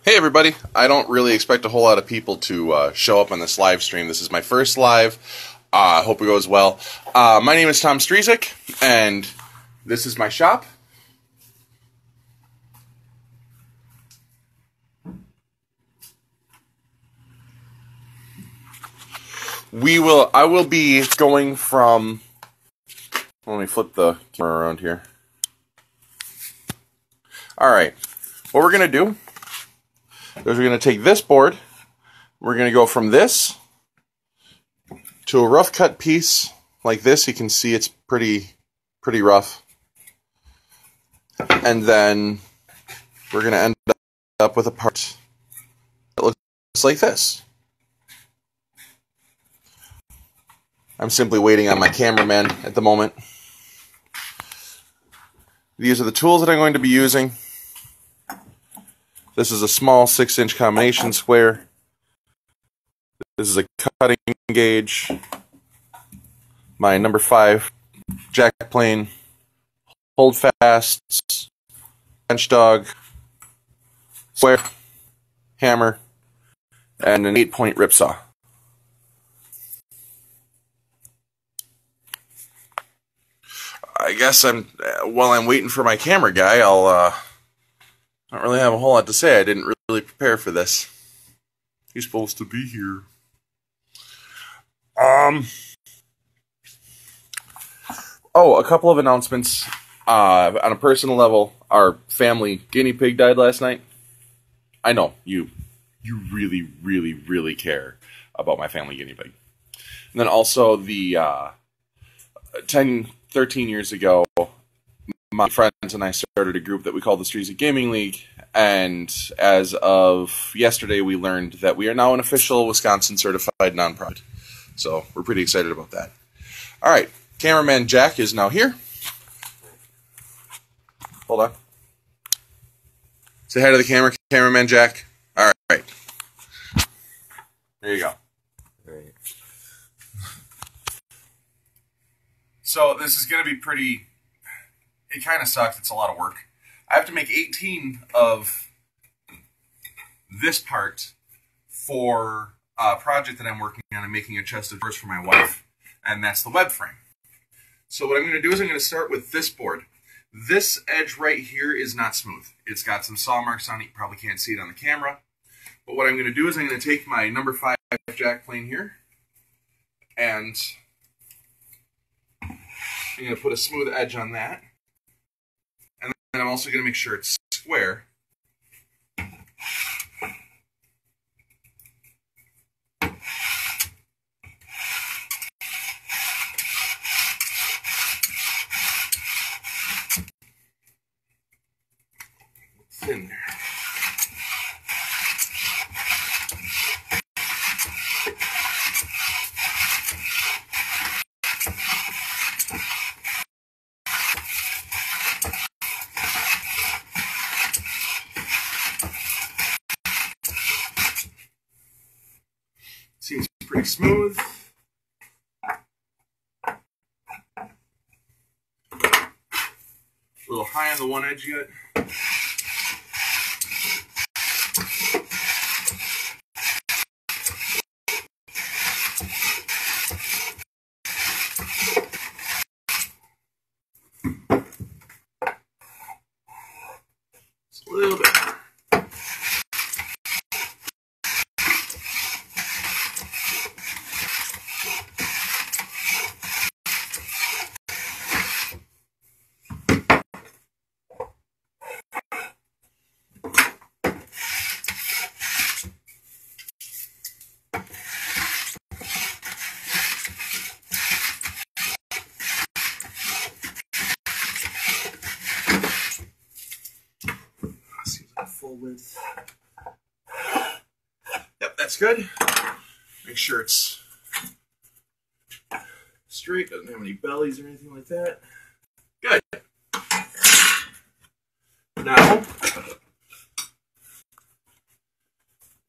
Hey everybody, I don't really expect a whole lot of people to show up on this live stream. This is my first live. Hope it goes well. My name is Tom Strezik, and this is my shop. I will be going from, let me flip the camera around here. Alright, what we're going to do is we're going to take this board, we're going to go from this to a rough cut piece like this. You can see it's pretty rough. And then we're going to end up with a part that looks like this. I'm simply waiting on my cameraman at the moment. These are the tools that I'm going to be using. This is a small 6-inch combination square. This is a cutting gauge. My number 5 jack plane, hold fast, bench dog, square, hammer, and an 8-point ripsaw. I guess while I'm waiting for my camera guy, I'll not really have a whole lot to say. I didn't really prepare for this. He's supposed to be here. Oh, a couple of announcements. On a personal level, our family guinea pig died last night. I know, you really care about my family guinea pig. And then also the 13 years ago, my friends and I started a group that we call the Strezik Gaming League, and as of yesterday we learned that we are now an official Wisconsin certified nonprofit. So we're pretty excited about that. Alright, cameraman Jack is now here. Hold on. Say hi to the camera, cameraman Jack. Alright. There you go. Right. So this is going to be pretty... It kind of sucks. It's a lot of work. I have to make 18 of this part for a project that I'm working on. I'm making a chest of drawers for my wife, and that's the web frame. So what I'm going to do is I'm going to start with this board. This edge right here is not smooth. It's got some saw marks on it. You probably can't see it on the camera. But what I'm going to do is I'm going to take my number 5 jack plane here, and I'm going to put a smooth edge on that. And I'm also going to make sure it's square. What's in there? Seems pretty smooth. A little high on the one edge yet. Just a little bit. Full width. Yep, that's good. Make sure it's straight, doesn't have any bellies or anything like that. Good. Now, I'm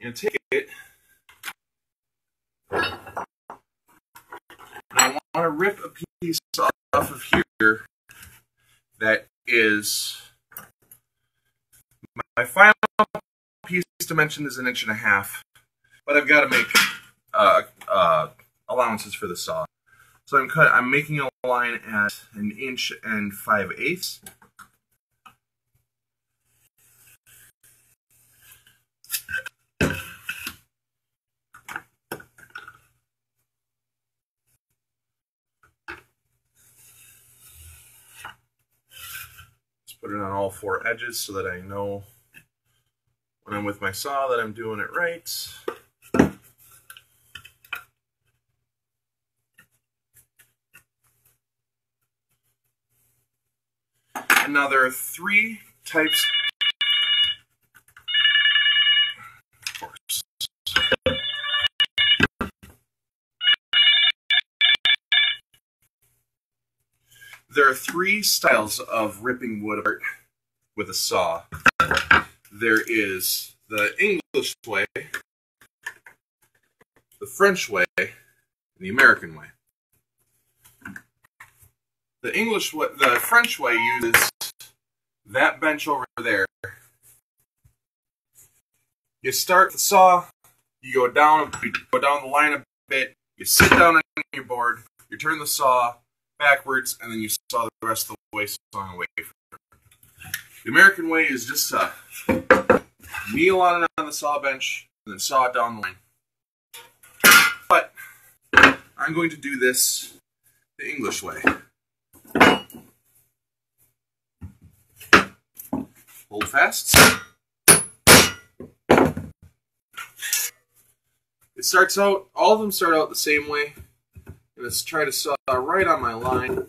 going to take it, and I want to rip a piece off of here that is my final piece dimension is 1.5 inches, but I've got to make allowances for the saw. So I'm making a line at 1 5/8 inches. Put it on all 4 edges so that I know when I'm with my saw that I'm doing it right. And now there are 3 types. There are 3 styles of ripping wood apart with a saw. There is the English way, the French way, and the American way. The French way uses that bench over there. You start the saw, you go down the line a bit, you sit down on your board, you turn the saw backwards, and then you saw the rest of the way, sawing away from it. The American way is just to kneel on the saw bench and then saw it down the line. But I'm going to do this the English way. Hold fast. It starts out, all of them start out the same way. And let's try to saw right on my line.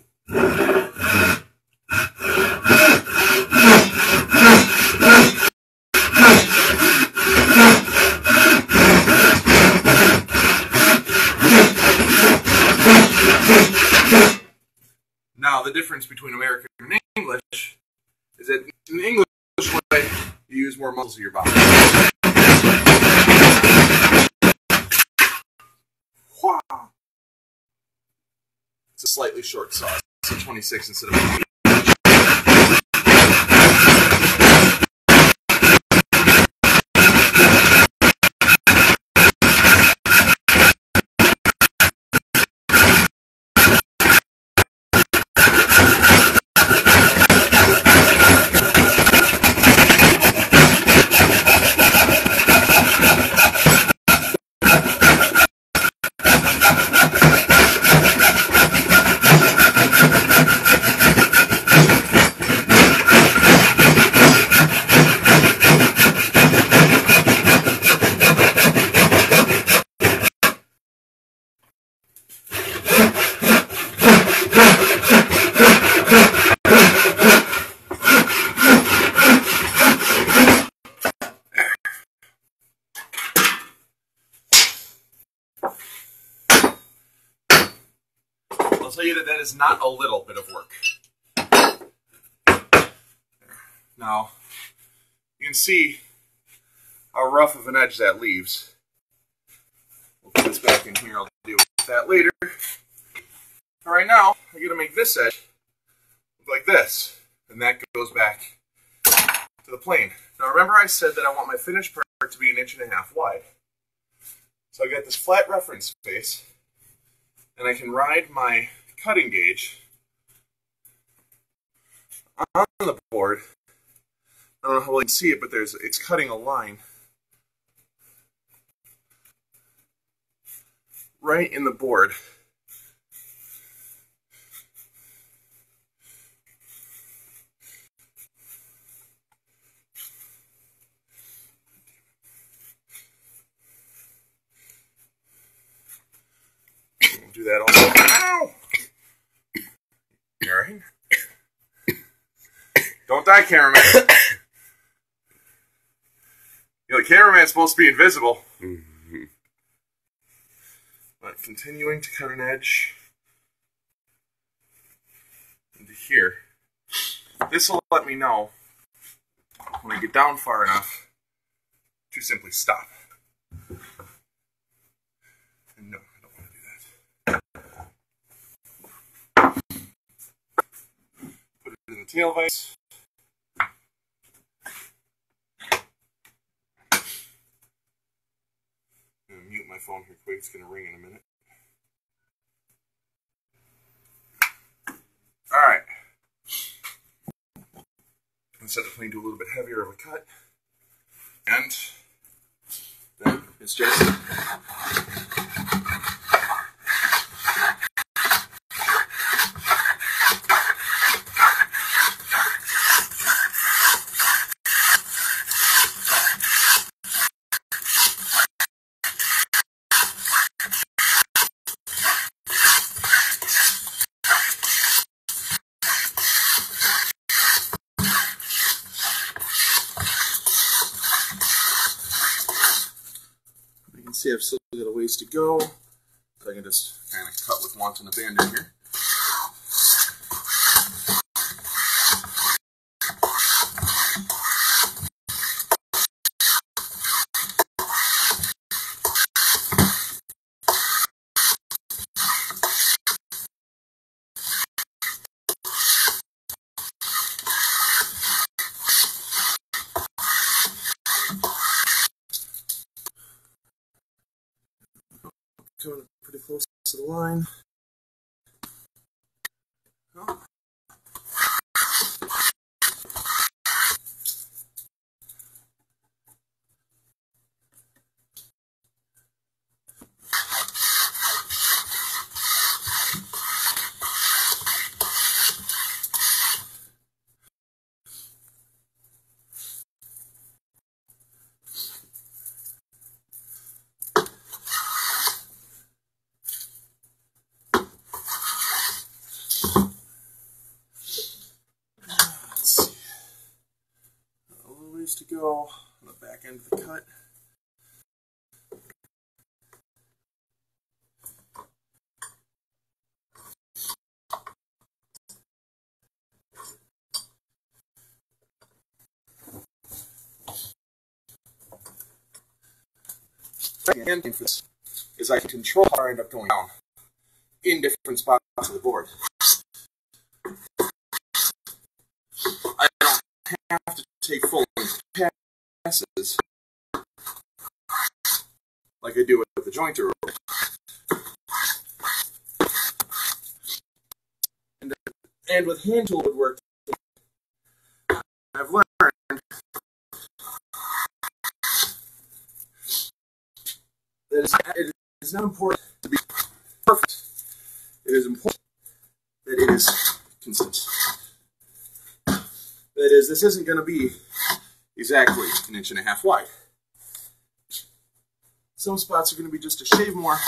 Now, the difference between American and English is that in the English way, you use more muscles of your body. It's a slightly short saw. It's a 26 instead of a 20. I'll tell you that is not a little bit of work. Now, you can see how rough of an edge that leaves. We'll put this back in here. I'll deal with that later. All right, now I'm going to make this edge look like this, and that goes back to the plane. Now, remember I said that I want my finished part to be 1.5 inches wide. So I got this flat reference face, and I can ride my cutting gauge on the board. I don't know how well you can see it, but it's cutting a line right in the board. We'll do that also. Ow! You alright? Don't die, cameraman. You know, the cameraman's supposed to be invisible. Mm-hmm. But continuing to cut an edge into here. This will let me know when I get down far enough to simply stop. And no, I don't want to do that. Put it in the tail vise. my phone here quick. It's going to ring in a minute. Alright. Let's set the plane to a little bit heavier of a cut. And then it's just see I've still got a ways to go, so I can just kind of cut with wanting abandon here. Coming pretty close to the line. Oh. To go on the back end of the cut. Second thing for this is I can control how I end up going down in different spots of the board. I don't have to take full passes like I do with the jointer rope. And with hand tool woodwork, I've learned that it is not important to be perfect. It is important that it is consistent. That is, this isn't going to be exactly 1.5 inches wide. Some spots are going to be just a shade more,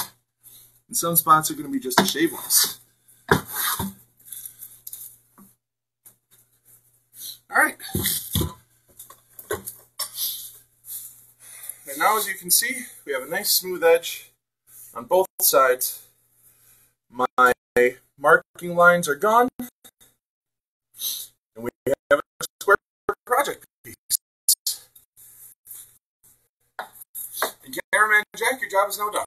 and some spots are going to be just a shade less. Alright. And now, as you can see, we have a nice smooth edge on both sides. My marking lines are gone, and we have a square project piece. And cameraman Jack, your job is now done.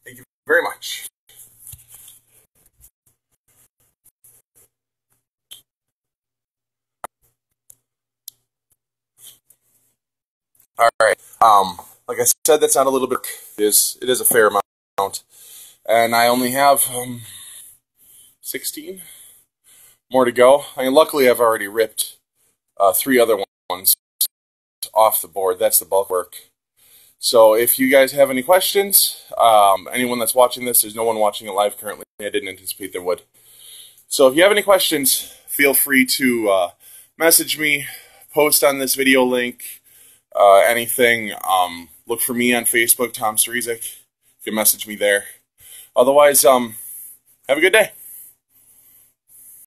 Thank you very much. Alright, like I said, that's not a little bit, it is a fair amount. And I only have 16 more to go. I mean, luckily I've already ripped 3 other ones off the board. That's the bulk work. So if you guys have any questions, anyone that's watching this, there's no one watching it live currently. I didn't anticipate there would. So if you have any questions, feel free to message me, post on this video link, anything. Look for me on Facebook, Tom Strezick. You can message me there. Otherwise, have a good day.